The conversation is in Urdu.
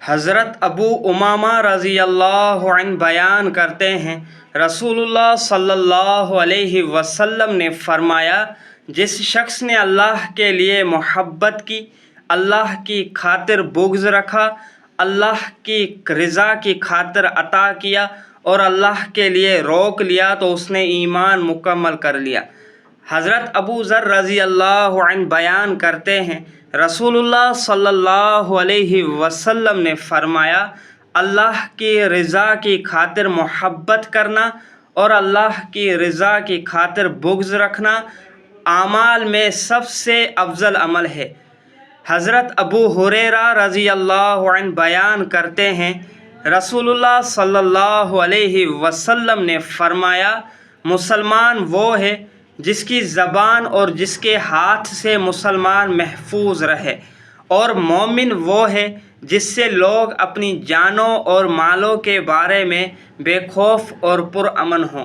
حضرت ابو امامہ رضی اللہ عنہ بیان کرتے ہیں، رسول اللہ صلی اللہ علیہ وسلم نے فرمایا، جس شخص نے اللہ کے لیے محبت کی، اللہ کی خاطر بغض رکھا، اللہ کی رضا کی خاطر عطا کیا اور اللہ کے لیے روک لیا تو اس نے ایمان مکمل کر لیا۔ حضرت ابو ذر رضی اللہ عنہ بیان کرتے ہیں، رسول اللہ صلی اللہ علیہ وسلم نے فرمایا، اللہ کی رضا کی خاطر محبت کرنا اور اللہ کی رضا کی خاطر بغض رکھنا اعمال میں سب سے افضل عمل ہے۔ حضرت ابو ہریرہ رضی اللہ عنہ بیان کرتے ہیں، رسول اللہ صلی اللہ علیہ وسلم نے فرمایا، مسلمان وہ ہے جس کی زبان اور جس کے ہاتھ سے مسلمان محفوظ رہے، اور مومن وہ ہے جس سے لوگ اپنی جانوں اور مالوں کے بارے میں بے خوف اور پرامن ہوں۔